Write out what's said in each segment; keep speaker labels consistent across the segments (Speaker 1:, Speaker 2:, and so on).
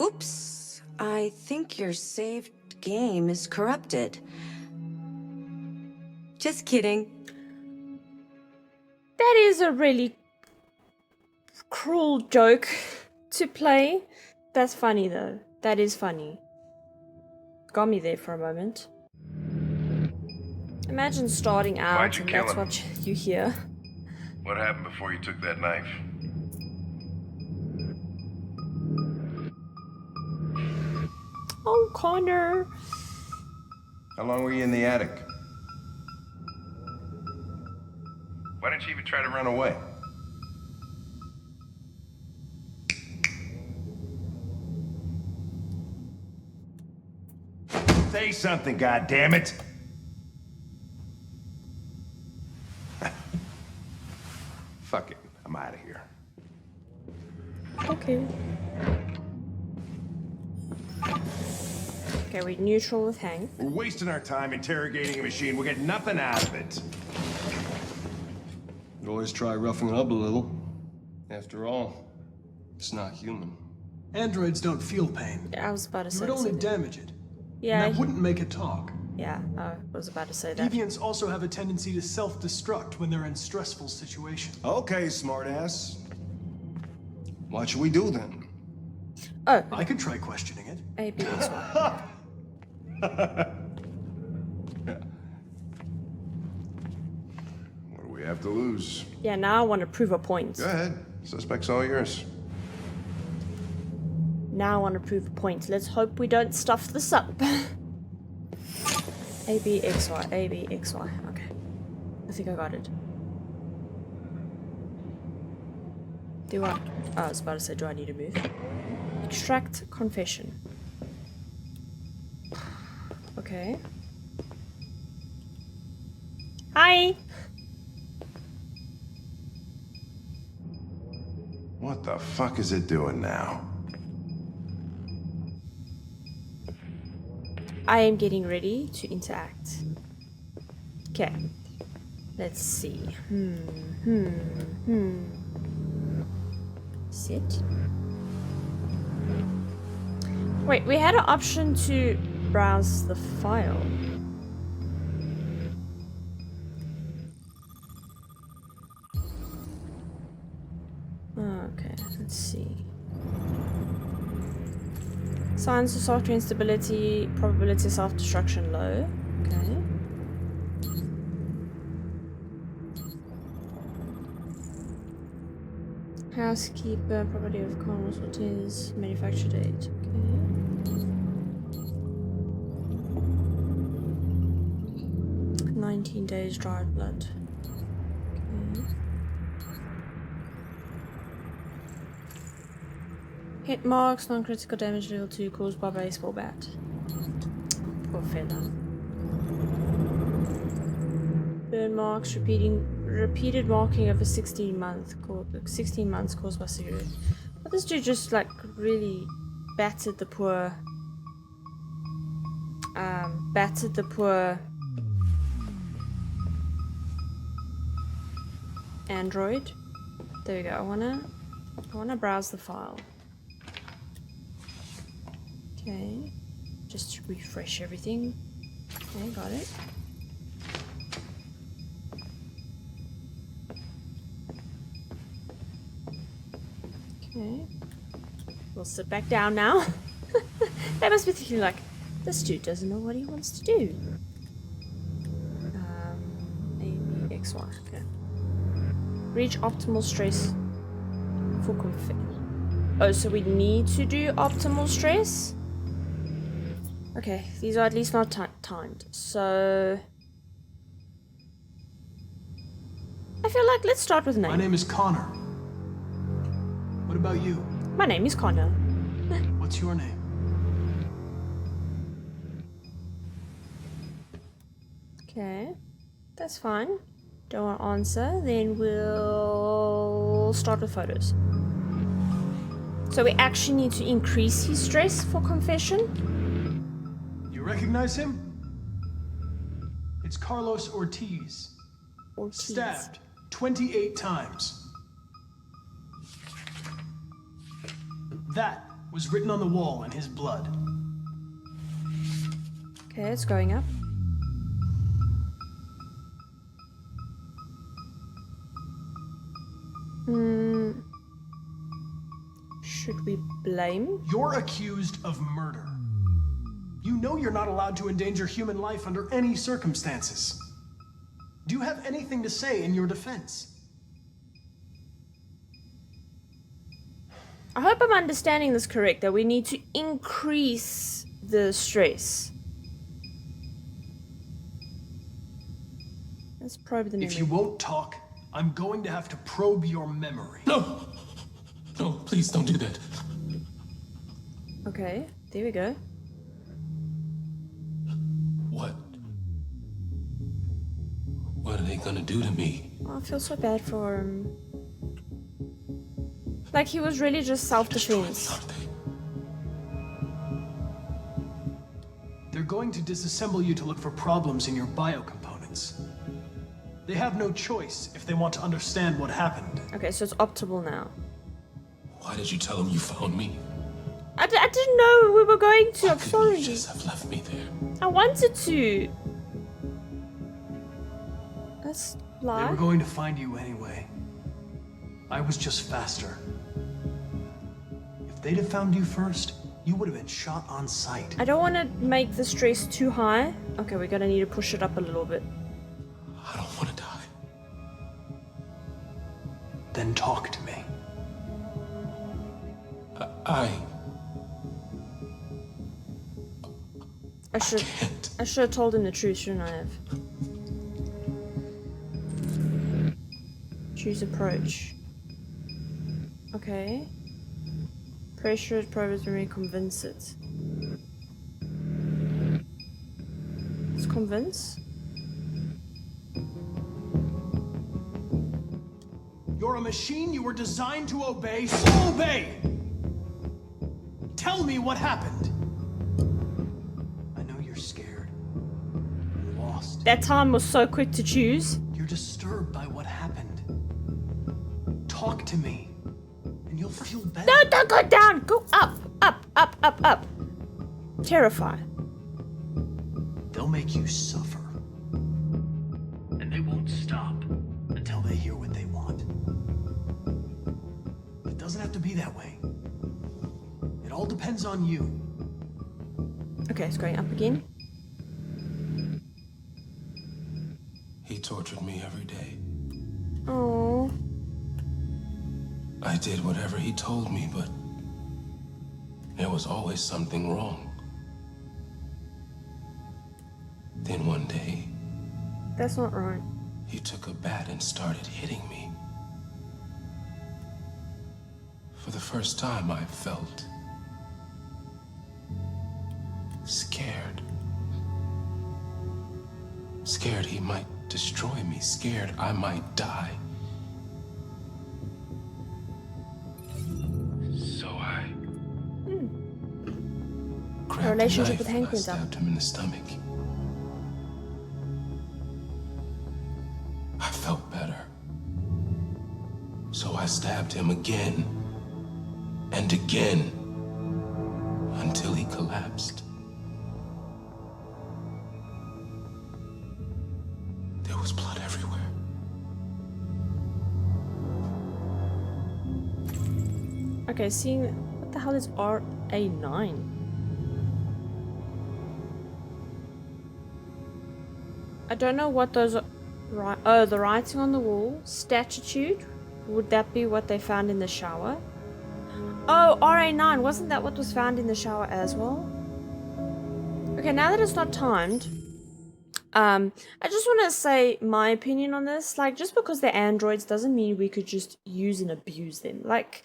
Speaker 1: Oops. I think your saved game is corrupted. Just kidding.
Speaker 2: That is a really cruel joke to play. That's funny though. That is funny. Got me there for a moment. Imagine starting out and that's what you hear.
Speaker 3: What happened before you took that knife?
Speaker 2: Oh, Connor.
Speaker 3: How long were you in the attic? Why didn't you even try to run away? Say something, goddammit! Fuck it, I'm out of here.
Speaker 2: Okay. Okay, we're neutral with Hank.
Speaker 3: We're wasting our time interrogating a machine. We'll get nothing out of it.
Speaker 4: You always try roughing it up a little. After all, it's not human.
Speaker 5: Androids don't feel pain.
Speaker 2: Yeah, I was about to
Speaker 5: You
Speaker 2: say
Speaker 5: would only
Speaker 2: something.
Speaker 5: damage it.
Speaker 2: Yeah,
Speaker 5: And that wouldn't make it talk.
Speaker 2: yeah, I was about to say that.
Speaker 5: Deviants also have a tendency to self-destruct when they're in stressful situations.
Speaker 4: Okay, smartass. What should we do then?
Speaker 2: Oh,
Speaker 5: I could try questioning it.
Speaker 2: A, B, X, Y.
Speaker 3: What do we have to lose?
Speaker 2: Yeah, now I want to prove a point.
Speaker 3: Go ahead. Suspect's all yours.
Speaker 2: Now I want to prove a point. Let's hope we don't stuff this up. A, B, X, Y, A, B, X, Y. Okay. I think I got it. Do I? Oh, I was about to say, do I need to move? Extract confession. Okay. Hi!
Speaker 3: What the fuck is it doing now?
Speaker 2: I am getting ready to interact. Okay. Let's see. Sit. Wait, we had an option to browse the file. Okay, let's see. Signs of software instability, probability of self-destruction low. Okay. Housekeeper, property of Carlos Ortiz, manufacture date. Okay. 19 days dried blood. Okay. Hit marks, non-critical damage level 2 caused by baseball bat. Poor fella. Burn marks, repeated marking over 16 months caused by cigarette. But this dude just like really battered the poor android. There we go. I wanna browse the file. Okay, just to refresh everything. Okay, got it. Okay, we'll sit back down now. They must be thinking like, this dude doesn't know what he wants to do. A, B, X, Y. Okay. Reach optimal stress for confession. Oh, so we need to do optimal stress? Okay, these are at least not timed. So I feel like let's start with name.
Speaker 5: My name is Connor. What about you?
Speaker 2: My name is Connor.
Speaker 5: What's your name?
Speaker 2: Okay, that's fine. Don't want to answer. Then we'll start with photos. So we actually need to increase his stress for confession.
Speaker 5: You recognize him? It's Carlos Ortiz. Stabbed 28 times. That was written on the wall in his blood.
Speaker 2: Okay, it's going up. Should we blame?
Speaker 5: You're accused of murder. You know you're not allowed to endanger human life under any circumstances. Do you have anything to say in your defense?
Speaker 2: I hope I'm understanding this correct, that we need to increase the stress. Let's probe the memory.
Speaker 5: If you won't talk, I'm going to have to probe your memory.
Speaker 6: No! No, please don't do that.
Speaker 2: Okay, there we go.
Speaker 6: What? What are they gonna do to me?
Speaker 2: Oh, I feel so bad for him. Like, he was really just
Speaker 6: Destroy me,
Speaker 2: self-defense.
Speaker 6: aren't they?
Speaker 5: They're going to disassemble you to look for problems in your biocomponents. They have no choice if they want to understand what happened.
Speaker 2: Okay, so it's optimal now.
Speaker 6: Why did you tell them you found me?
Speaker 2: I didn't know we were going to.
Speaker 6: Why
Speaker 2: I'm
Speaker 6: couldn't
Speaker 2: sorry.
Speaker 6: you just have left me there?
Speaker 2: I wanted to. That's
Speaker 5: They
Speaker 2: lie.
Speaker 5: were going to find you anyway. I was just faster. If they'd have found you first, you would have been shot on sight.
Speaker 2: I don't want to make the stress too high. Okay, we're gonna need to push it up a little bit.
Speaker 6: I don't want to die.
Speaker 5: Then talk to me.
Speaker 2: I should
Speaker 6: Can't.
Speaker 2: have told him the truth, shouldn't I have? Choose approach. Okay. Pressure probes when we convince it. Let's convince.
Speaker 5: You're a machine you were designed to obey, so obey! Tell me what happened. I know you're scared. You're lost.
Speaker 2: That time was so quick to choose.
Speaker 5: You're disturbed by what happened. Talk to me, and you'll feel better.
Speaker 2: No, don't go down! Go up, up, up, up, up. Terrify.
Speaker 5: They'll make you suffer. And they won't stop until they hear what they want. It doesn't have to be that way. It all depends on you.
Speaker 2: Okay, it's going up again.
Speaker 6: He tortured me every day.
Speaker 2: Oh.
Speaker 6: I did whatever he told me, but there was always something wrong. Then one day,
Speaker 2: That's not right.
Speaker 6: he took a bat and started hitting me. For the first time, I felt scared. Scared he might destroy me, scared I might die. So I grabbed
Speaker 2: A relationship
Speaker 6: a knife
Speaker 2: with
Speaker 6: and
Speaker 2: Hank
Speaker 6: I
Speaker 2: went up.
Speaker 6: stabbed him in the stomach. I felt better. So I stabbed him again and again until he collapsed. There was blood everywhere.
Speaker 2: Okay, seeing what the hell is RA9? I don't know what those are. Right. Oh, the writing on the wall. Statitude. Would that be what they found in the shower? Oh, RA9. Wasn't that what was found in the shower as well? Okay, now that it's not timed, I just want to say my opinion on this. Like, just because they're androids doesn't mean we could just use and abuse them. Like,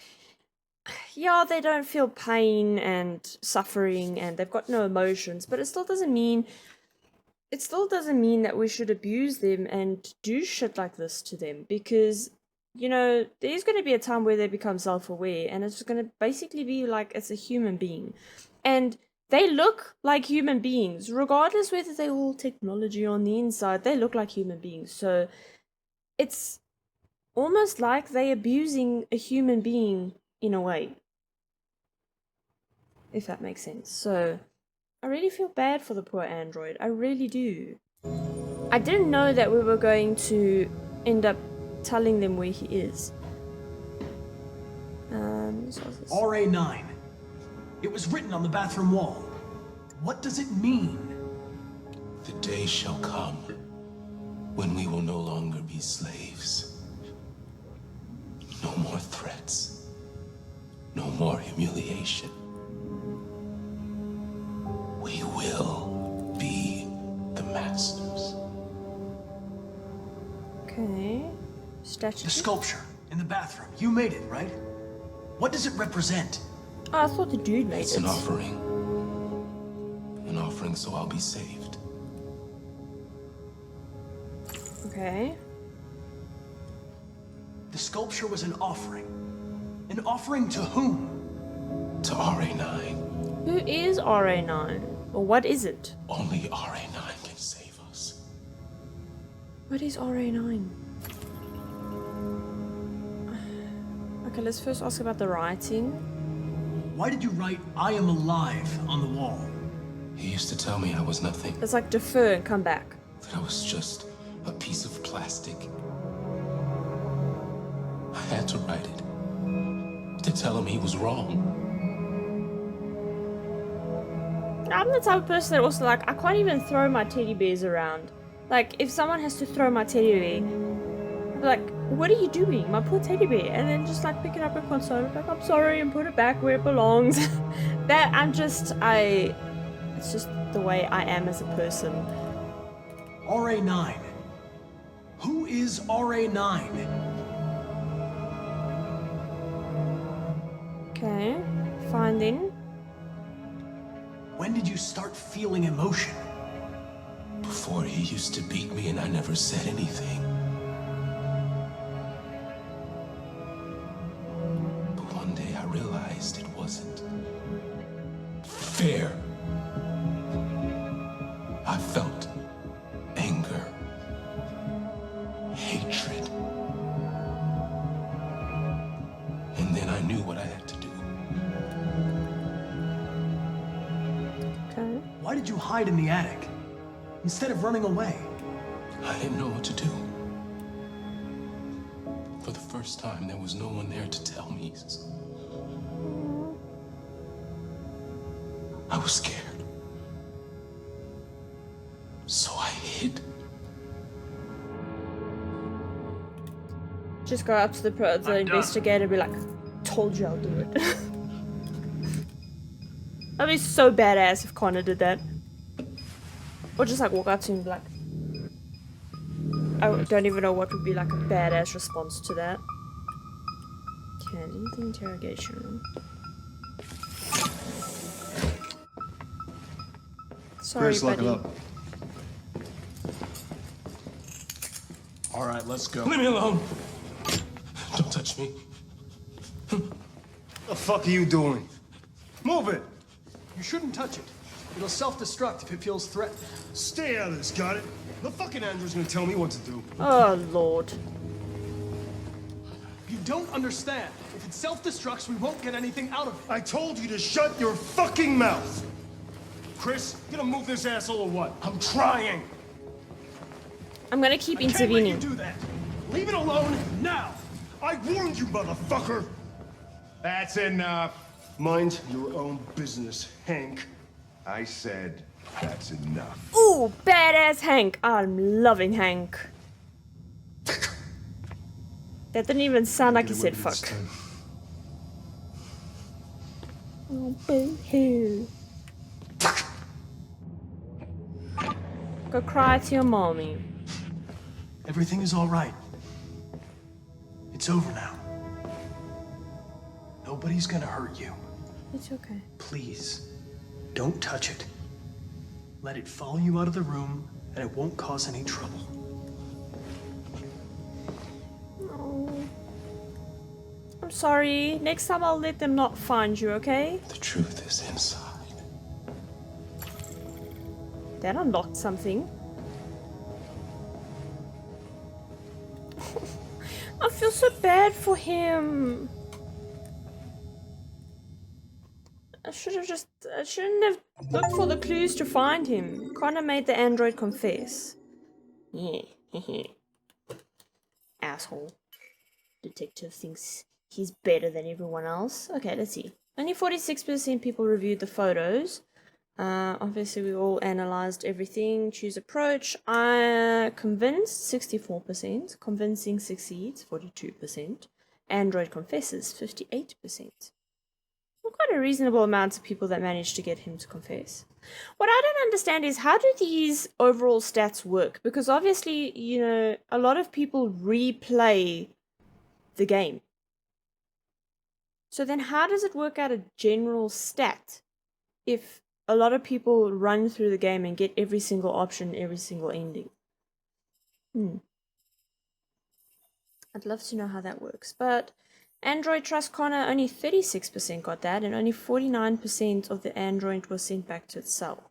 Speaker 2: yeah, they don't feel pain and suffering and they've got no emotions, but it still doesn't mean that we should abuse them and do shit like this to them, because, you know, there's going to be a time where they become self-aware and it's going to basically be like it's a human being. And they look like human beings, regardless whether they're all technology on the inside, they look like human beings. So it's almost like they're abusing a human being in a way. if that makes sense. So I really feel bad for the poor android. I really do. I didn't know that we were going to end up telling them where he is. So what's this?
Speaker 5: RA9. It was written on the bathroom wall. What does it mean?
Speaker 6: The day shall come when we will no longer be slaves. No more threats. No more humiliation. We will be the masters.
Speaker 2: Okay. Statue.
Speaker 5: The sculpture in the bathroom. You made it, right? What does it represent?
Speaker 2: Oh, I thought the dude made
Speaker 6: It's
Speaker 2: it.
Speaker 6: an offering. An offering so I'll be saved.
Speaker 2: Okay.
Speaker 5: The sculpture was an offering. An offering to whom?
Speaker 6: To RA9.
Speaker 2: Who is RA9? Or what is it?
Speaker 6: Only RA9 can save us.
Speaker 2: What is RA9? Okay, let's first ask about the writing.
Speaker 5: Why did you write "I am alive" on the wall?
Speaker 6: He used to tell me I was nothing.
Speaker 2: It's like defer and come back.
Speaker 6: That I was just a piece of plastic. I had to write it. To tell him he was wrong.
Speaker 2: I'm the type of person that also like, I can't even throw my teddy bears around. Like, if someone has to throw my teddy bear, I'll be like, what are you doing? My poor teddy bear. And then just like pick it up and console it, like, I'm sorry, and put it back where it belongs. It's just the way I am as a person.
Speaker 5: RA9. Who is RA9?
Speaker 2: Okay, fine then.
Speaker 5: When did you start feeling emotion?
Speaker 6: Before he used to beat me and I never said anything. But one day I realized it wasn't fair. I felt anger, hatred. And then I knew what I had to do.
Speaker 2: Okay.
Speaker 5: Why did you hide in the attic instead of running away?
Speaker 6: I didn't know what to do. For the first time, there was no one there to tell me. I was scared. So I hid.
Speaker 2: Just go up to the investigator and be like, told you I'll do it. That'd be so badass if Connor did that. Or just like walk up to him and be like, I don't even know what would be like a badass response to that. Okay, leave the interrogation room. Sorry,
Speaker 4: Chris, lock it
Speaker 2: buddy.
Speaker 4: up.
Speaker 5: All right, let's go.
Speaker 6: Leave me alone. Don't touch me.
Speaker 4: The fuck are you doing? Move it!
Speaker 5: You shouldn't touch it. It'll self-destruct if it feels threatened.
Speaker 4: Stay out of this, got it? The fucking Andrew's gonna tell me what to do.
Speaker 2: Oh, Lord.
Speaker 5: You don't understand. If it self-destructs, we won't get anything out of it.
Speaker 4: I told you to shut your fucking mouth! Chris, you gonna move this asshole or what? I'm trying!
Speaker 2: I'm gonna keep
Speaker 5: I can't let you
Speaker 2: intervening.
Speaker 5: do that. Leave it alone now.
Speaker 4: I warned you, motherfucker!
Speaker 3: That's enough.
Speaker 4: Mind your own business, Hank.
Speaker 3: I said that's enough.
Speaker 2: Ooh, badass Hank. I'm loving Hank. That didn't even sound like he
Speaker 4: Get away
Speaker 2: said
Speaker 4: with this
Speaker 2: fuck.
Speaker 4: time.
Speaker 2: Oh, boo-hoo. Go cry to your mommy.
Speaker 5: Everything is all right. It's over now. Nobody's gonna hurt you.
Speaker 2: It's okay.
Speaker 5: Please, don't touch it. Let it follow you out of the room, and it won't cause any trouble.
Speaker 2: No. I'm sorry. Next time I'll let them not find you, okay?
Speaker 6: The truth is inside.
Speaker 2: That unlocked something. I feel so bad for him. I should have just I shouldn't have looked for the clues to find him. Connor made the android confess. Yeah. Asshole. Detective thinks he's better than everyone else. Okay, let's see. Only 46% people reviewed the photos. Obviously, we all analyzed everything. Choose approach. Convinced, 64%. Convincing succeeds, 42%. Android confesses, 58%. Well, quite a reasonable amount of people that managed to get him to confess. What I don't understand is, how do these overall stats work? Because obviously, you know, a lot of people replay the game. So then how does it work out a general stat if a lot of people run through the game and get every single option, every single ending? I'd love to know how that works. But Android Trust Connor, only 36% got that, and only 49% of the Android was sent back to its cell.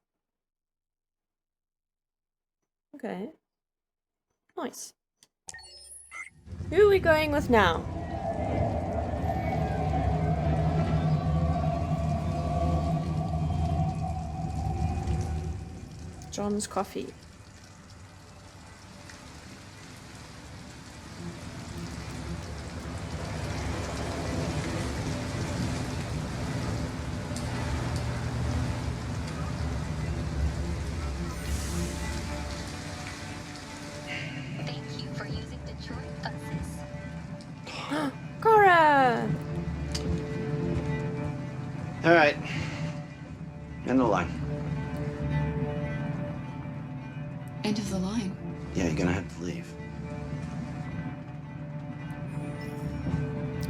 Speaker 2: Okay. Nice. Who are we going with now? John's Coffee.
Speaker 7: Thank you for using Detroit buses.
Speaker 2: Cora!
Speaker 8: All right. End of the line.
Speaker 7: End of the line.
Speaker 8: Yeah, you're gonna have to leave.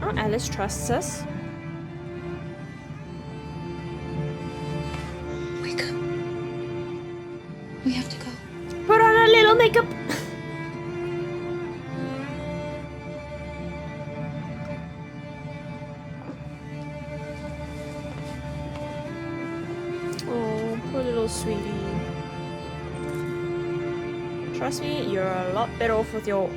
Speaker 2: Oh, Alice trusts us.
Speaker 7: Wake up. We have to go.
Speaker 2: Put on a little makeup. Oh, poor little sweetie. Trust me, you're a lot better off with your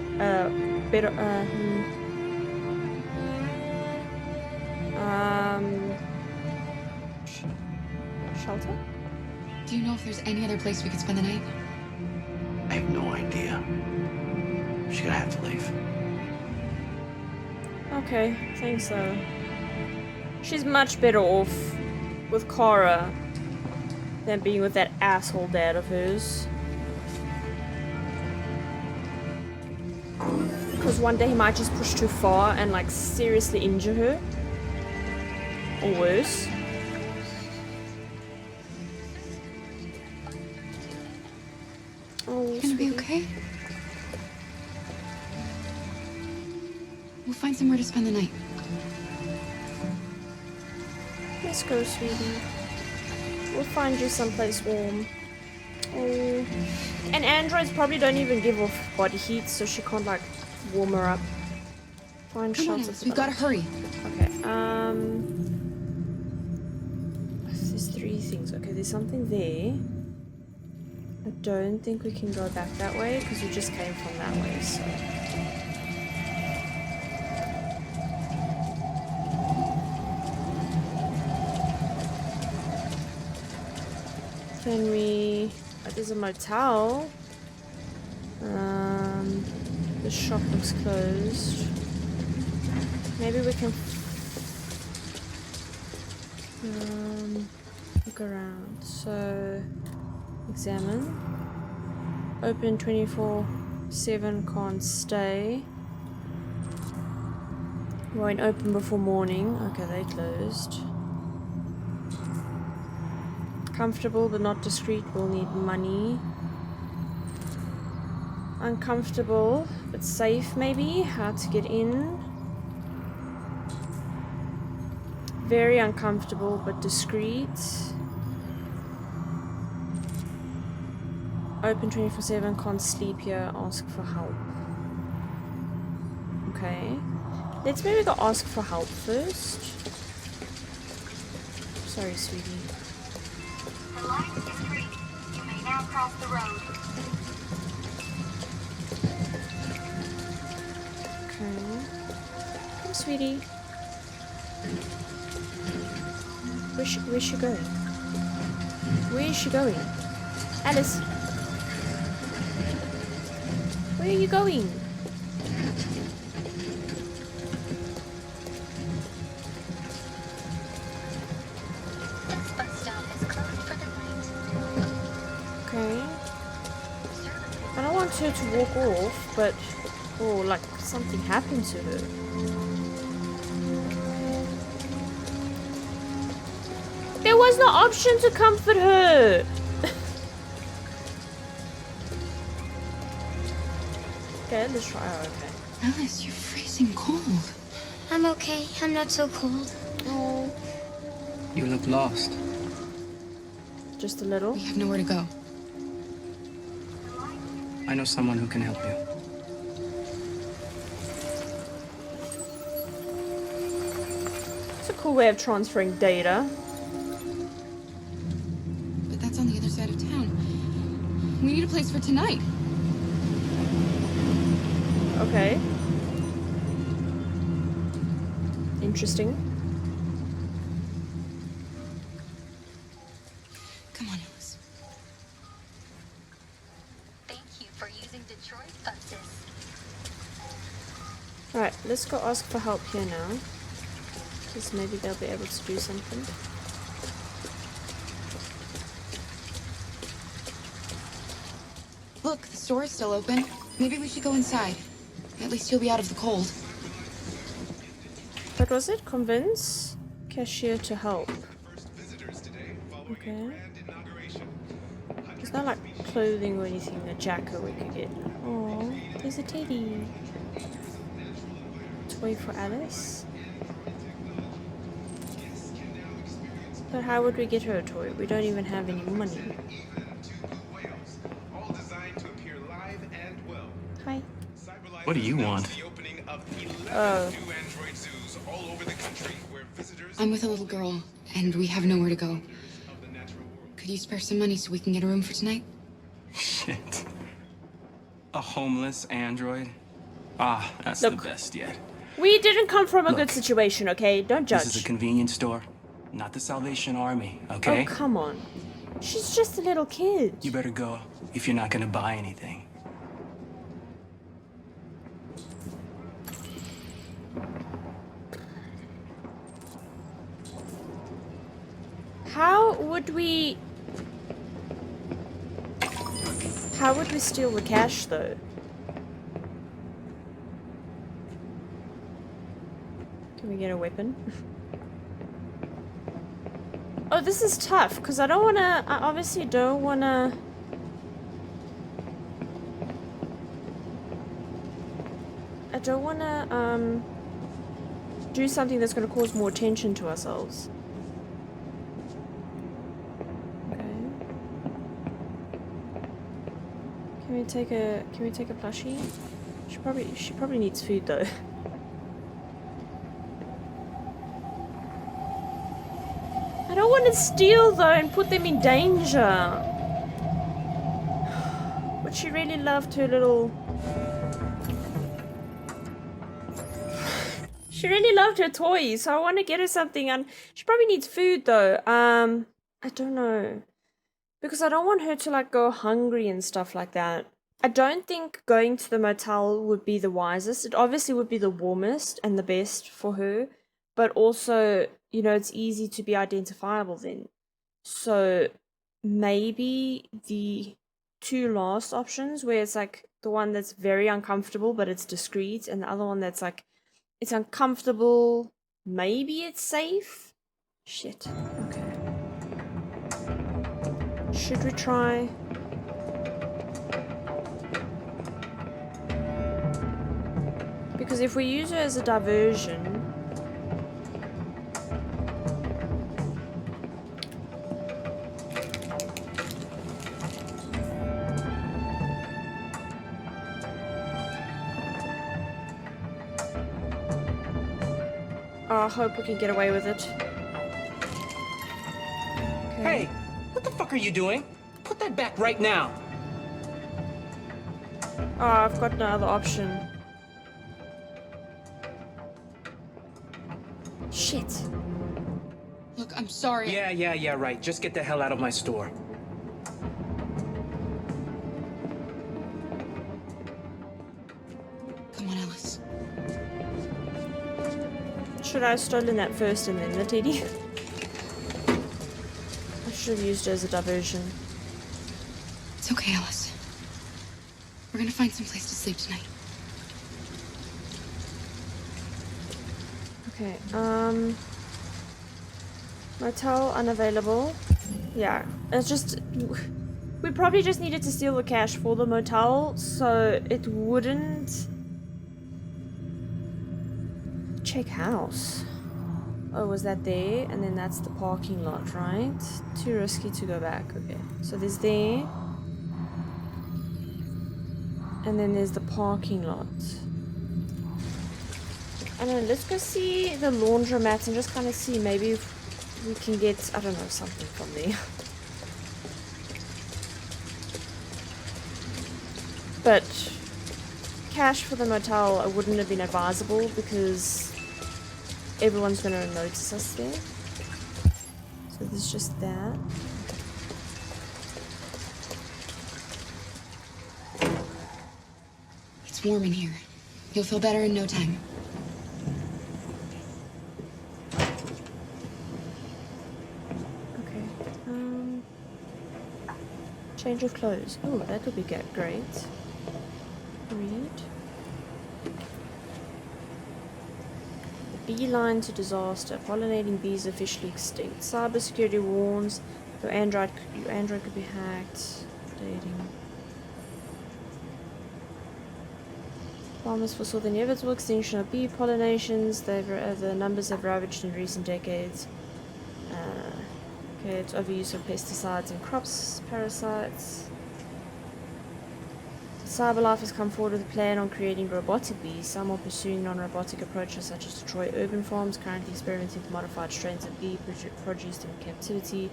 Speaker 2: shelter?
Speaker 7: Do you know if there's any other place we could spend the night?
Speaker 8: I have no idea. She's gonna have to leave.
Speaker 2: Okay, thanks though. She's much better off with Cora than being with that asshole dad of hers. Because one day he might just push too far and like seriously injure her. Or worse. Oh,
Speaker 7: You gonna be okay? We'll find somewhere to spend the night.
Speaker 2: Let's go, sweetie. We'll find you someplace warm. Oh. And androids probably don't even give off body heat, so she can't like warm her up. Find
Speaker 7: Come on,
Speaker 2: shelter.
Speaker 7: Alice, we've gotta hurry.
Speaker 2: Okay, there's 3 things. Okay, there's something there. I don't think we can go back that way because we just came from that way, so. Can we... Oh, there's a motel. The shop looks closed. Maybe we can look around. So, examine. Open 24/7, can't stay. Won't open before morning. Okay, they closed. Comfortable but not discreet, will need money. Uncomfortable but safe, maybe. How to get in. Very uncomfortable but discreet. Open 24/7, can't sleep here, ask for help. Okay. Let's maybe go ask for help first. Sorry, sweetie.
Speaker 9: The line is free. You may now cross the road.
Speaker 2: Okay. Come, sweetie. Where's she going? Where is she going? Alice. Where are you going?
Speaker 9: This bus stop is closed for the night.
Speaker 2: Okay. I don't want her to walk off, but... Oh, like something happened to her. There was no option to comfort her! Okay, let's try her, okay.
Speaker 7: Alice, you're freezing cold.
Speaker 9: I'm okay. I'm not so cold.
Speaker 2: Oh,
Speaker 10: You look lost.
Speaker 2: just a little.
Speaker 7: We have nowhere to go.
Speaker 10: I know someone who can help you.
Speaker 2: It's a cool way of transferring data.
Speaker 7: But that's on the other side of town. We need a place for tonight.
Speaker 2: Okay. Interesting.
Speaker 7: Come on, Alice.
Speaker 9: Thank you for using Detroit buses.
Speaker 2: Alright, let's go ask for help here now. Because maybe they'll be able to do something.
Speaker 7: Look, the store is still open. Maybe we should go inside. At least you'll be out of the cold.
Speaker 2: What was it? Convince cashier to help. Okay. It's not like clothing or anything, a jacket we could get. Oh, there's a teddy. Toy for Alice. But how would we get her a toy? We don't even have any money. Hi.
Speaker 10: What do you want?
Speaker 2: Oh.
Speaker 7: I'm with a little girl, and we have nowhere to go. Could you spare some money so we can get a room for tonight?
Speaker 10: Shit. A homeless android? Ah, that's
Speaker 2: Look.
Speaker 10: the best yet.
Speaker 2: We didn't come from a good
Speaker 10: Look.
Speaker 2: situation, okay? Don't judge.
Speaker 10: This is a convenience store, not the Salvation Army, okay?
Speaker 2: Oh, come on. She's just a little kid.
Speaker 10: You better go if you're not gonna buy anything.
Speaker 2: How would we steal the cash, though? Can we get a weapon? Oh, this is tough, because I obviously don't wanna... do something that's gonna cause more attention to ourselves. Can we take a plushie? She probably needs food though. I don't want to steal though and put them in danger. But she really loved her little... She really loved her toys, so I want to get her something, and she probably needs food though. I don't know. Because I don't want her to like go hungry and stuff like that. I don't think going to the motel would be the wisest. It obviously would be the warmest and the best for her. But also, you know, it's easy to be identifiable then. So maybe the two last options where it's like the one that's very uncomfortable but it's discreet, and the other one that's like it's uncomfortable, maybe it's safe. Shit. Okay. Should we try? Because if we use her as a diversion... I hope we can get away with it. Okay.
Speaker 10: Hey, what the fuck are you doing? Put that back right now.
Speaker 2: Oh, I've got no other option. Shit.
Speaker 7: Look, I'm I'm sorry.
Speaker 10: Yeah, right. Just get the hell out of my store.
Speaker 7: Come on, Alice.
Speaker 2: Should I have stolen that first and then the teddy? I should have used it as a diversion.
Speaker 7: It's okay, Alice. We're gonna find some place to sleep tonight.
Speaker 2: Okay, motel unavailable. Yeah, it's just... We probably just needed to steal the cash for the motel, so it wouldn't... Check house. Oh, was that there? And then that's the parking lot, right? Too risky to go back. Okay, so there's there. And then there's the parking lot. I don't know, let's go see the laundromat and just kind of see maybe if we can get, I don't know, something from there. But cash for the motel wouldn't have been advisable because everyone's going to notice us there. So there's just that.
Speaker 7: It's warm in here. You'll feel better in no time.
Speaker 2: Change of clothes. Oh, that would be great. Read. The beeline to disaster. Pollinating bees officially extinct. Cybersecurity warns your Android could be hacked. Dating. Farmers foresaw the inevitable extinction of bee pollinations. The numbers have ravaged in recent decades. Okay, it's overuse of pesticides and crops, parasites. CyberLife has come forward with a plan on creating robotic bees. Some are pursuing non-robotic approaches such as Detroit urban farms, currently experimenting with modified strains of bee produced in captivity,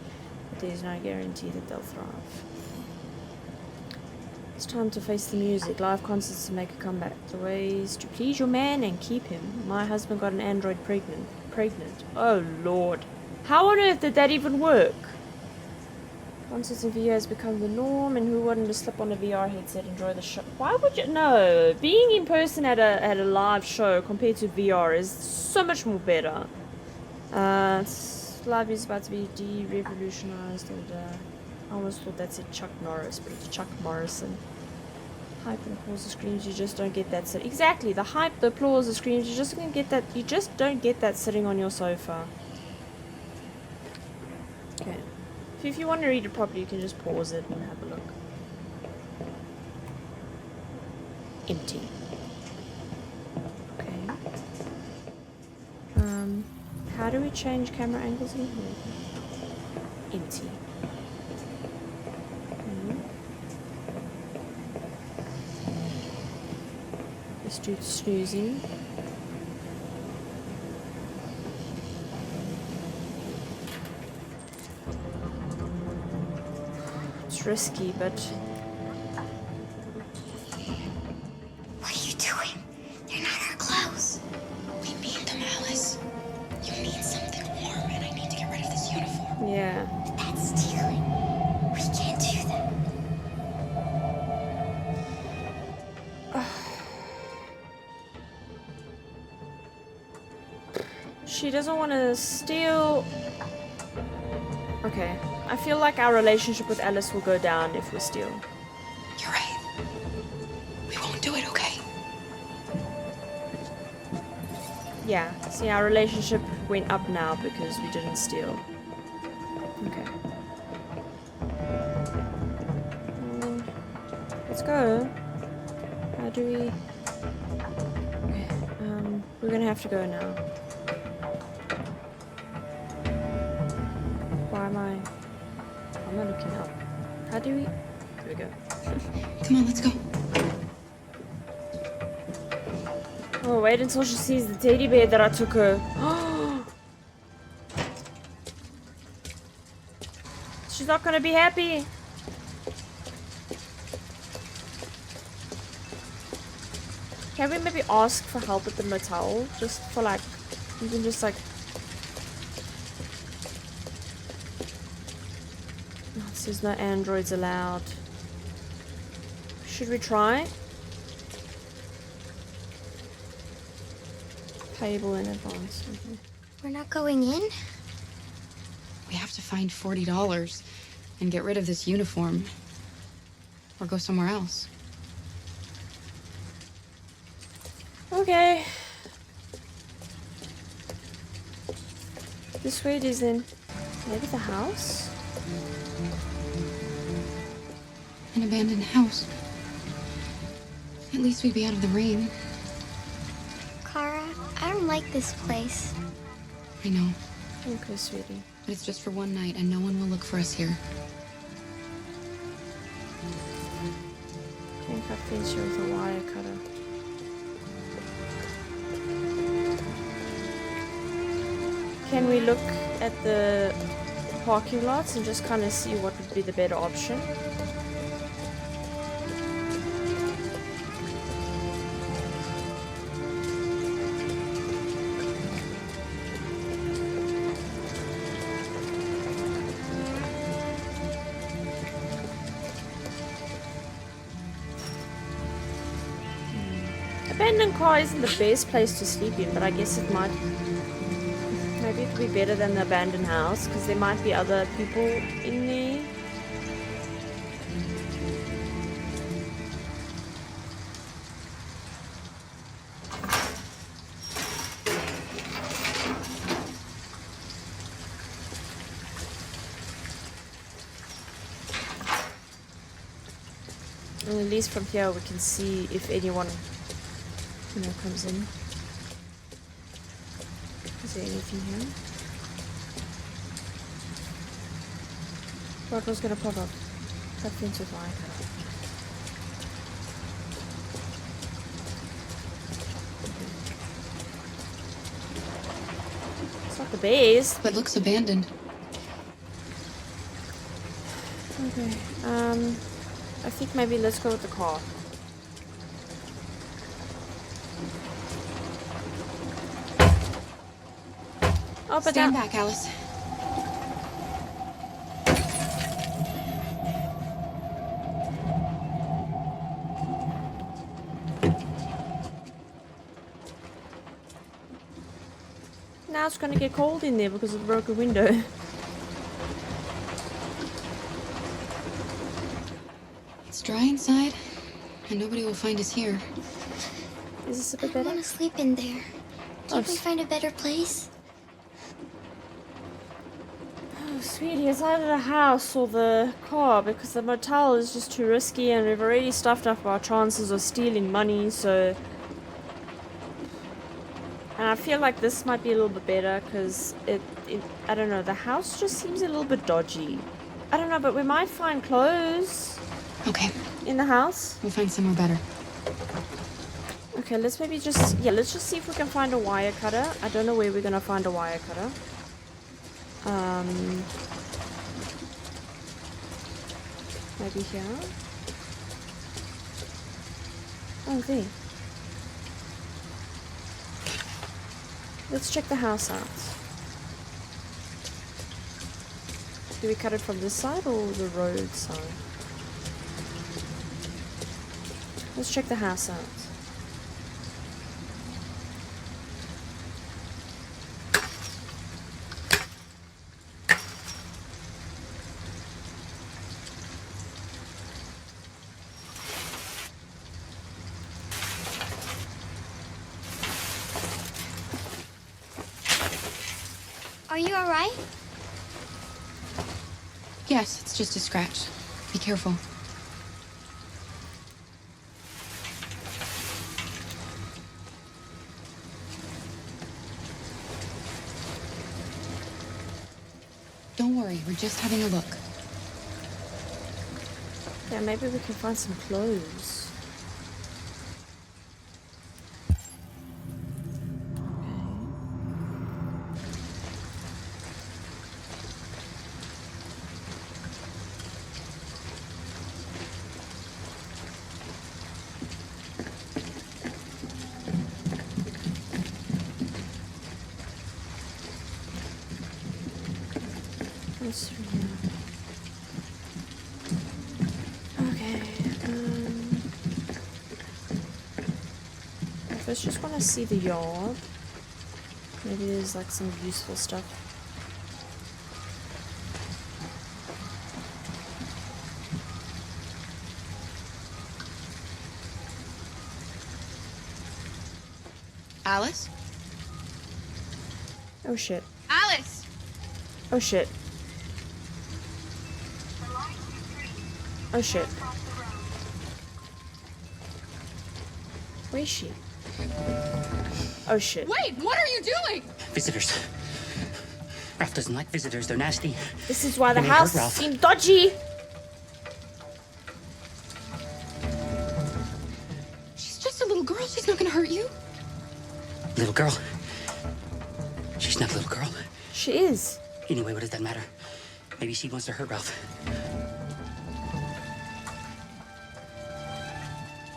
Speaker 2: but there is no guarantee that they'll thrive. It's time to face the music. Live concerts to make a comeback. The ways to please your man and keep him. My husband got an android pregnant. Oh lord. How on earth did that even work? Concerts and VR has become the norm, and who wouldn't just slip on a VR headset and enjoy the show? Why would you? No, being in person at a live show compared to VR is so much more better. Live is about to be de-revolutionized, and I almost thought that said Chuck Norris, but it's Chuck Morrison. Hype and applause, the screams, you just don't get that. Exactly, the hype, the applause, the screams, you just don't get that. You just don't get that sitting on your sofa. Okay. If you want to read it properly, you can just pause it and have a look. Empty. Okay. How do we change camera angles in here? Empty. This dude's snoozing. It's risky, but...
Speaker 9: What are you doing? They're not our clothes.
Speaker 7: We need them, Alice. You need something warm, and I need to get rid of this uniform.
Speaker 2: Yeah.
Speaker 9: That's stealing. We can't do that.
Speaker 2: She doesn't want to steal... Okay. I feel like our relationship with Alice will go down if we steal.
Speaker 7: You're right. We won't do it, okay?
Speaker 2: Yeah. See, our relationship went up now because we didn't steal. Okay. Let's go. How do we... Okay. We're gonna have to go now. Why am I... I'm not looking up. How do we... There we go.
Speaker 7: Come on, let's go.
Speaker 2: Oh, wait until she sees the teddy bear that I took her. She's not gonna be happy. Can we maybe ask for help at the motel? Just for like... You can just like... It says no androids allowed. Should we try? Payable in advance. Okay.
Speaker 9: We're not going in?
Speaker 7: We have to find $40 and get rid of this uniform. Or go somewhere else.
Speaker 2: Okay. This way it is then. Maybe the house?
Speaker 7: An abandoned house. At least we'd be out of the rain.
Speaker 9: Kara, I don't like this place.
Speaker 7: I know.
Speaker 2: Okay, sweetie.
Speaker 7: But it's just for one night and no one will look for us here.
Speaker 2: Can't cut things here with a wire cutter. Can we look at the parking lots and just kind of see what would be the better option? Abandoned car isn't the best place to sleep in, but I guess it might. Maybe it could be better than the abandoned house, because there might be other people in there. And at least from here we can see if anyone, you know, comes in. Is there anything here? What was gonna pop up? That fence with wire cutter. It's not the base.
Speaker 7: But looks abandoned.
Speaker 2: Okay. I think maybe let's go with the car. Oh, but
Speaker 7: Stand
Speaker 2: now
Speaker 7: back, Alice.
Speaker 2: now it's gonna get cold in there because of the broken window.
Speaker 7: It's dry inside, and nobody will find us here.
Speaker 2: Is this a bit
Speaker 9: I
Speaker 2: better?
Speaker 9: want to sleep in there. Can't we find a better place?
Speaker 2: Oh, sweetie, it's either the house or the car because the motel is just too risky and we've already stuffed up our chances of stealing money, so... And I feel like this might be a little bit better because I don't know, the house just seems a little bit dodgy. I don't know, but we might find clothes.
Speaker 7: Okay.
Speaker 2: In the house.
Speaker 7: We'll find somewhere better.
Speaker 2: Okay, let's maybe just... Yeah, let's just see if we can find a wire cutter. I don't know where we're gonna find a wire cutter. Maybe here? Oh, there. Let's check the house out. Do we cut it from this side or the road side? Let's check the house out.
Speaker 9: Are you alright?
Speaker 7: Yes, it's just a scratch. Be careful. Don't worry, we're just having a look.
Speaker 2: Yeah, maybe we can find some clothes. First, just want to see the yard. Maybe there's like some useful stuff.
Speaker 7: Alice?
Speaker 2: Oh shit.
Speaker 7: Alice!
Speaker 2: Oh shit.
Speaker 9: The line is free.
Speaker 2: Oh shit.
Speaker 9: Cross the road.
Speaker 2: Where is she? Oh shit.
Speaker 7: Wait, what are you doing?
Speaker 10: Visitors. Ralph doesn't like visitors. They're nasty.
Speaker 2: This is why the
Speaker 10: They may hurt
Speaker 2: house
Speaker 10: Ralph.
Speaker 2: seemed dodgy.
Speaker 7: She's just a little girl. She's not gonna hurt you.
Speaker 10: Little girl. She's not a little girl.
Speaker 2: She is.
Speaker 10: Anyway, what does that matter? Maybe she wants to hurt Ralph.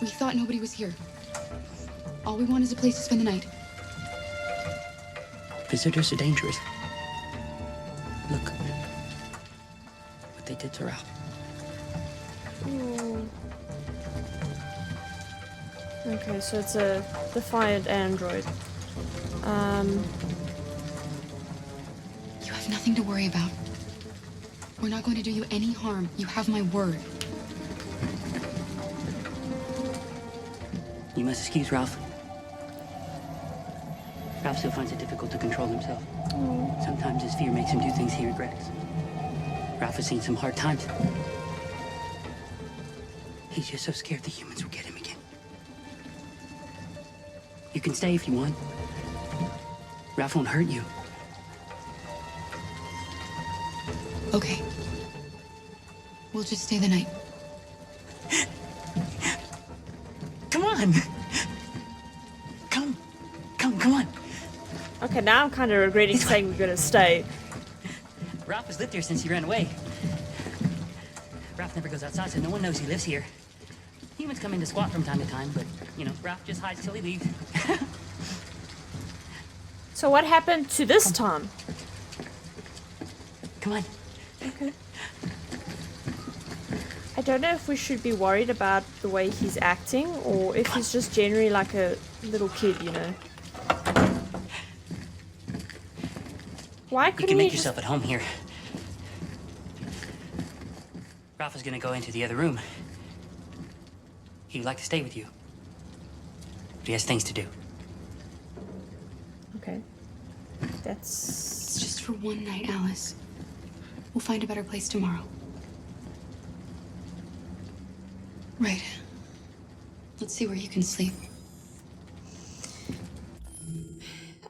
Speaker 7: We thought nobody was here. All we want is a place to spend the night.
Speaker 10: Visitors are dangerous. Look. What they did to Ralph.
Speaker 2: Ooh. Okay, so it's a defiant android.
Speaker 7: You have nothing to worry about. We're not going to do you any harm. You have my word.
Speaker 10: You must excuse Ralph. Ralph still finds it difficult to control himself. Sometimes his fear makes him do things he regrets. Ralph has seen some hard times. He's just so scared the humans will get him again. You can stay if you want. Ralph won't hurt you.
Speaker 7: Okay. We'll just stay the night.
Speaker 10: Come on! Come on!
Speaker 2: Okay, now I'm kind of regretting saying we're gonna stay.
Speaker 10: Ralph has lived here since he ran away. Ralph never goes outside, so no one knows he lives here. Humans come in to squat from time to time, but, you know, Ralph just hides till he leaves.
Speaker 2: So what happened to this time?
Speaker 10: Come on.
Speaker 2: Okay. I don't know if we should be worried about the way he's acting, or if he's just generally like a little kid, you know. Why
Speaker 10: You
Speaker 2: couldn't
Speaker 10: can make
Speaker 2: he just...
Speaker 10: yourself at home here. Ralph is gonna go into the other room. He would like to stay with you. But he has things to do.
Speaker 2: Okay. That's...
Speaker 7: It's just for one night, Alice. We'll find a better place tomorrow. Right. Let's see where you can sleep.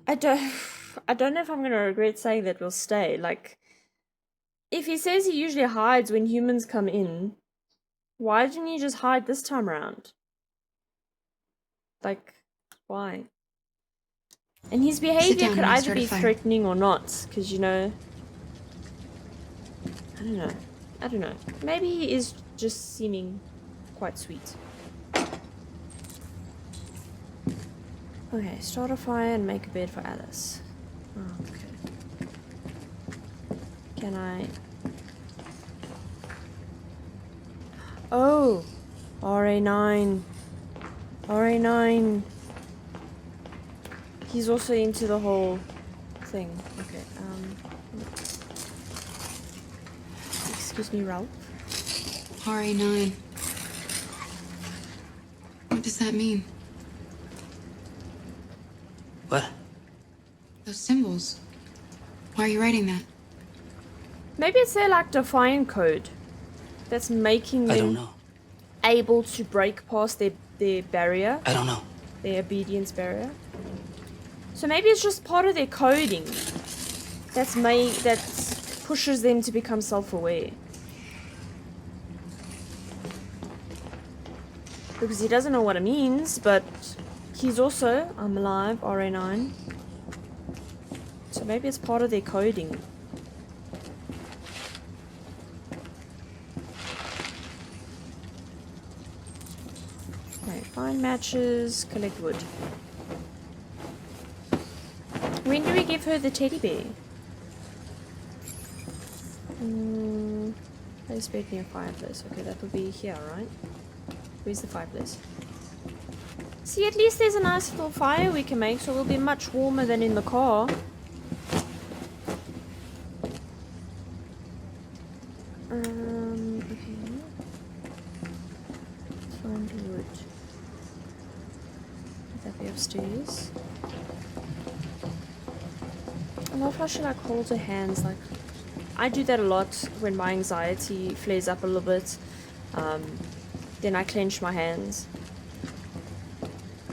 Speaker 2: I don't know if I'm gonna regret saying that we'll stay. Like, if he says he usually hides when humans come in, why didn't he just hide this time around? Like, why? And his behavior
Speaker 7: down
Speaker 2: could
Speaker 7: and I'll
Speaker 2: either
Speaker 7: start a
Speaker 2: be
Speaker 7: fire.
Speaker 2: threatening or not, because, you know... I don't know. Maybe he is just seeming quite sweet. Okay, start a fire and make a bed for Alice. Oh, okay. Can I... Oh! RA9. RA9. He's also into the whole thing. Okay, excuse me, Ralph.
Speaker 7: RA9. What does that mean?
Speaker 10: What?
Speaker 7: Those symbols. Why are you writing that?
Speaker 2: Maybe it's their, like, defiant code that's making
Speaker 10: I don't
Speaker 2: them
Speaker 10: know.
Speaker 2: able to break past their barrier,
Speaker 10: I don't know.
Speaker 2: their obedience barrier. So maybe it's just part of their coding that pushes them to become self-aware. Because he doesn't know what it means, but he's also, I'm alive, RA9. So maybe it's part of their coding. Okay, find matches, collect wood. When do we give her the teddy bear? Place bed near fireplace. Okay, that will be here, right? Where's the fireplace? See, at least there's a nice little fire we can make, so we'll be much warmer than in the car. Okay. Find wood. Would that be upstairs? I love how she like holds her hands. Like, I do that a lot when my anxiety flares up a little bit. Then I clench my hands.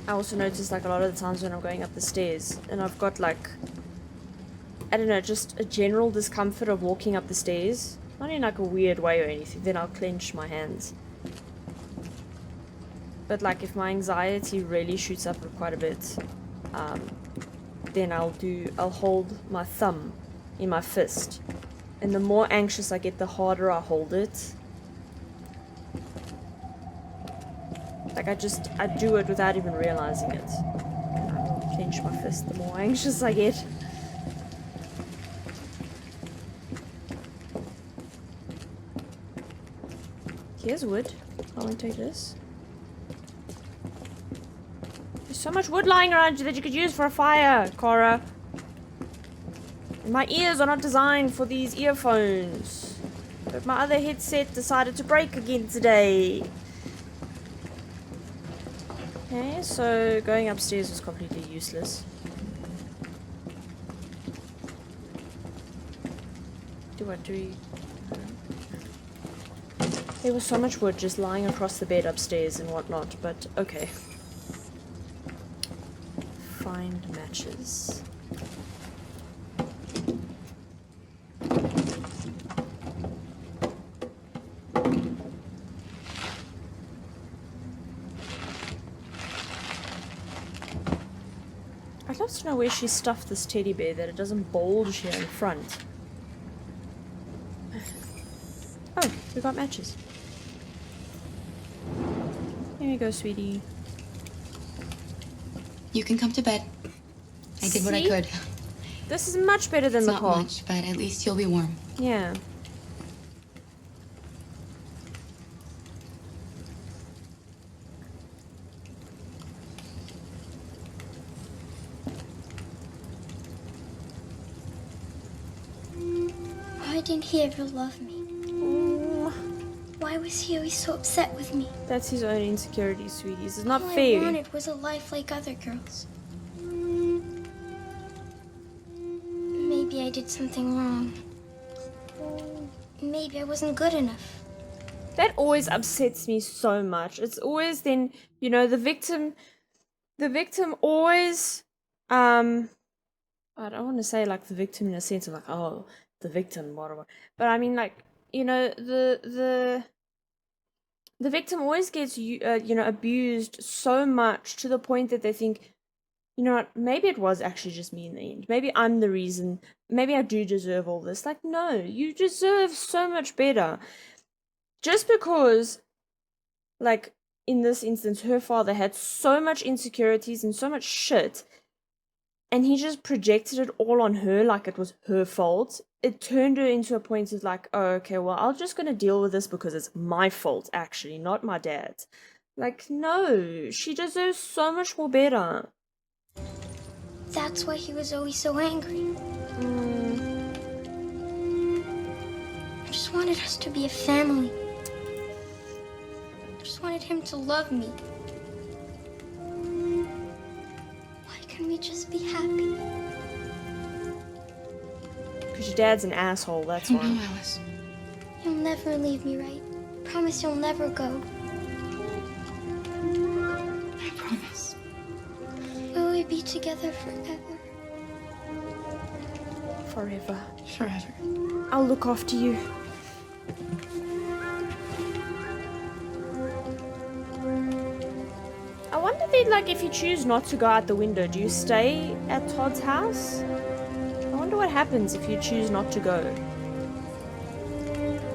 Speaker 2: I also notice like a lot of the times when I'm going up the stairs and I've got like, I don't know, just a general discomfort of walking up the stairs. Not in like a weird way or anything, then I'll clench my hands. But like if my anxiety really shoots up quite a bit, then I'll hold my thumb in my fist. And the more anxious I get, the harder I hold it. Like I do it without even realizing it. And I will clench my fist the more anxious I get. Here's wood. I want to take this. There's so much wood lying around you that you could use for a fire, Cora. And my ears are not designed for these earphones. But my other headset decided to break again today. Okay, so going upstairs was completely useless. There was so much wood just lying across the bed upstairs and whatnot, but okay. Find matches. I'd love to know where she stuffed this teddy bear that it doesn't bulge here in front. Oh, we got matches. Here you go, sweetie.
Speaker 7: You can come to bed. I did what I could.
Speaker 2: This is much better than
Speaker 7: It's
Speaker 2: the
Speaker 7: not
Speaker 2: car.
Speaker 7: much, but at least you'll be warm.
Speaker 2: Yeah.
Speaker 9: Why didn't he ever love me? Why was he always so upset with me?
Speaker 2: That's his own insecurities, sweeties. It's not
Speaker 9: All
Speaker 2: fair.
Speaker 9: I wanted was a life like other girls. Maybe I did something wrong. Maybe I wasn't good enough.
Speaker 2: That always upsets me so much. It's always then, you know, the victim always, I don't want to say like the victim in a sense of like, oh, the victim, whatever. But I mean like, you know, the victim always gets, you know, abused so much to the point that they think, you know what, maybe it was actually just me in the end. Maybe I'm the reason. Maybe I do deserve all this. Like, no, you deserve so much better. Just because, like, in this instance, her father had so much insecurities and so much shit, and he just projected it all on her like it was her fault. It turned her into a point of like, oh, okay, well, I'm just going to deal with this because it's my fault, actually, not my dad's. Like, no, she deserves so much more better.
Speaker 9: That's why he was always so angry. I just wanted us to be a family. I just wanted him to love me. Why can't we just be happy?
Speaker 2: Because your dad's an asshole, that's why.
Speaker 7: No, Alice.
Speaker 9: You'll never leave me, right? Promise you'll never go.
Speaker 7: I promise.
Speaker 9: Will we be together forever?
Speaker 2: Forever.
Speaker 7: Forever.
Speaker 2: I'll look after you. I wonder then, like, if you choose not to go out the window, do you stay at Todd's house? I wonder what happens if you choose not to go.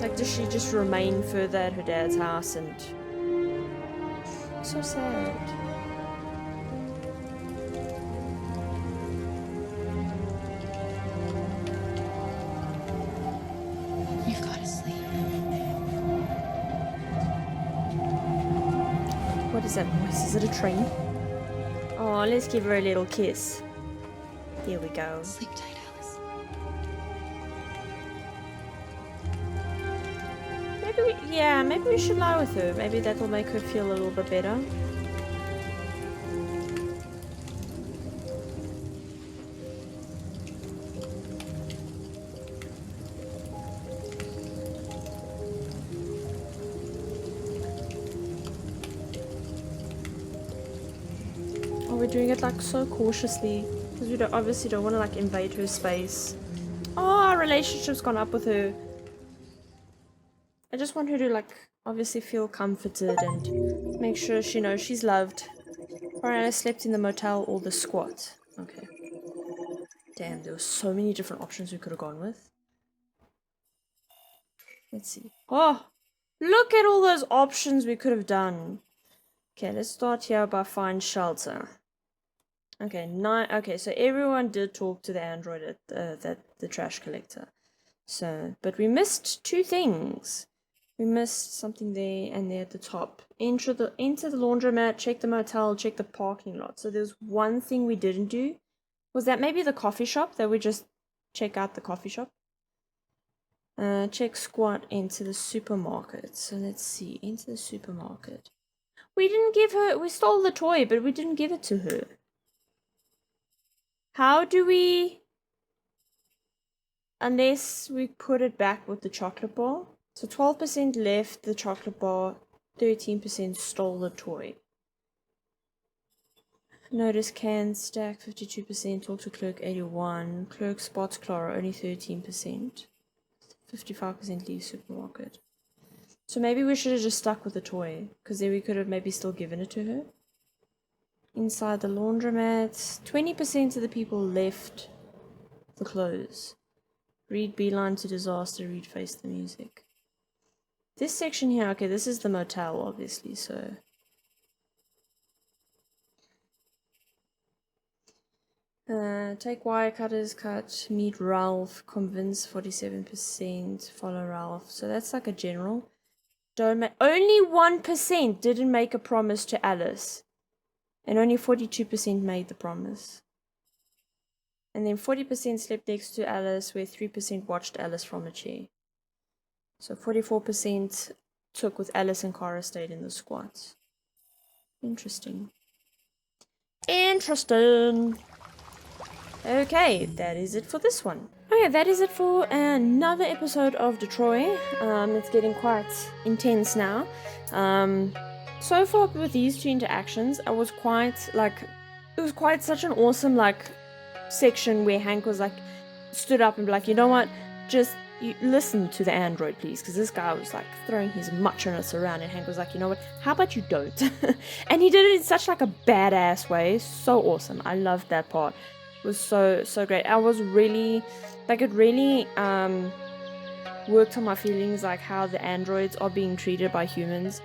Speaker 2: Like, does she just remain further at her dad's house and... So sad.
Speaker 7: You've got to sleep.
Speaker 2: What is that noise? Is it a train? Oh, let's give her a little kiss. Here we go.
Speaker 7: Sleep tight, Alice.
Speaker 2: Maybe we should lie with her. Maybe that will make her feel a little bit better. Oh, we're doing it like so cautiously because we obviously don't want to like invade her space. Oh, our relationship's gone up with her. I just want her to like obviously feel comforted and make sure she knows she's loved. Alright, I slept in the motel or the squat. Okay. Damn, there were so many different options we could have gone with. Let's see. Oh, look at all those options we could have done. Okay, let's start here by find shelter. Okay, okay, so everyone did talk to the android at the trash collector. So, but we missed two things. We missed something there and there at the top. Enter the laundromat, check the motel, check the parking lot. So there's one thing we didn't do. Was that maybe the coffee shop? That we just check out the coffee shop? Check squat, enter the supermarket. So let's see, enter the supermarket. We didn't give her, we stole the toy, but we didn't give it to her. How do we, unless we put it back with the chocolate bar? So 12% left the chocolate bar, 13% stole the toy. Notice can stack 52%, talk to clerk 81, clerk spots Clara only 13%, 55% leave supermarket. So maybe we should have just stuck with the toy, because then we could have maybe still given it to her. Inside the laundromat, 20% of the people left the clothes. Read Beeline to Disaster, read Face the Music. This section here, okay, this is the motel, obviously, so. Take wire cutters, cut, meet Ralph, convince 47%, follow Ralph. So that's like a general. Don't make, only 1% didn't make a promise to Alice. And only 42% made the promise. And then 40% slept next to Alice, where 3% watched Alice from a chair. So 44% took with Alice and Cara stayed in the squat. Interesting. Interesting. Okay, that is it for this one. Okay, that is it for another episode of Detroit. It's getting quite intense now. So far with these two interactions, it was quite such an awesome section where Hank was stood up and be like, you know what, just you listen to the android, please, because this guy was throwing his macho-ness around, and Hank was like, you know what, how about you don't? And he did it in such a badass way. So awesome. I loved that part. It was so great. I was really it really worked on my feelings, how the androids are being treated by humans.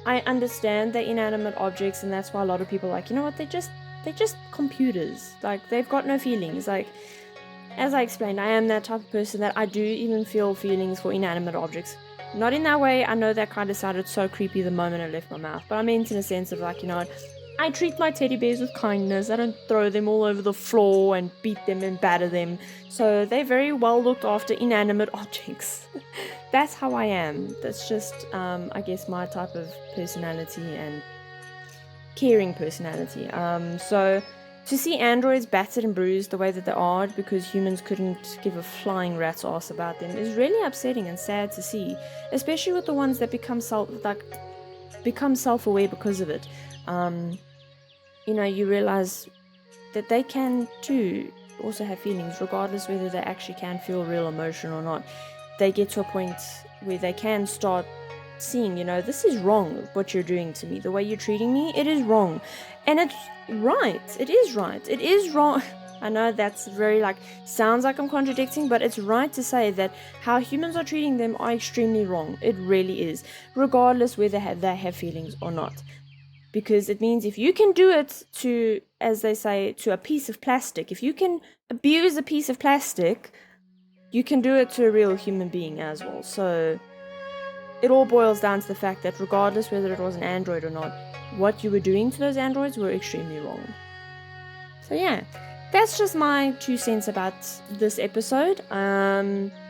Speaker 2: I understand they're inanimate objects, and that's why a lot of people are like, you know what, they're just computers. They've got no feelings. As I explained, I am that type of person that I do even feel feelings for inanimate objects. Not in that way. I know that kind of sounded so creepy the moment it left my mouth, but I meant in a sense of you know what, I treat my teddy bears with kindness. I don't throw them all over the floor and beat them and batter them. So they're very well looked after inanimate objects. That's how I am. That's just, I guess, my type of personality and caring personality. So to see androids battered and bruised the way that they are because humans couldn't give a flying rat's ass about them is really upsetting and sad to see, especially with the ones that become self-aware because of it. You know, you realize that they can too also have feelings, regardless whether they actually can feel real emotion or not. They get to a point where they can start seeing, you know, this is wrong what you're doing to me, the way you're treating me, it is wrong. And it's right, it is right, it is wrong. I know that's very sounds like I'm contradicting, but it's right to say that how humans are treating them are extremely wrong. It really is, regardless whether they have feelings or not. Because it means if you can do it to, as they say, to a piece of plastic, if you can abuse a piece of plastic, you can do it to a real human being as well. So it all boils down to the fact that regardless whether it was an android or not, what you were doing to those androids were extremely wrong. So yeah, that's just my 2 cents about this episode.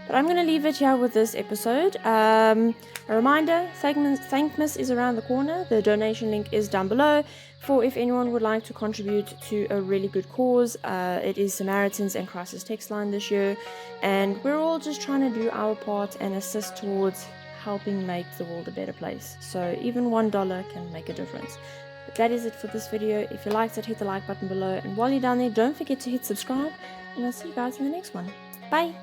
Speaker 2: But I'm going to leave it here with this episode. A reminder, Thankmas is around the corner. The donation link is down below for if anyone would like to contribute to a really good cause. It is Samaritans and Crisis Text Line this year. And we're all just trying to do our part and assist towards helping make the world a better place. So even $1 can make a difference. But that is it for this video. If you liked it, hit the like button below. And while you're down there, don't forget to hit subscribe. And I'll see you guys in the next one. Bye!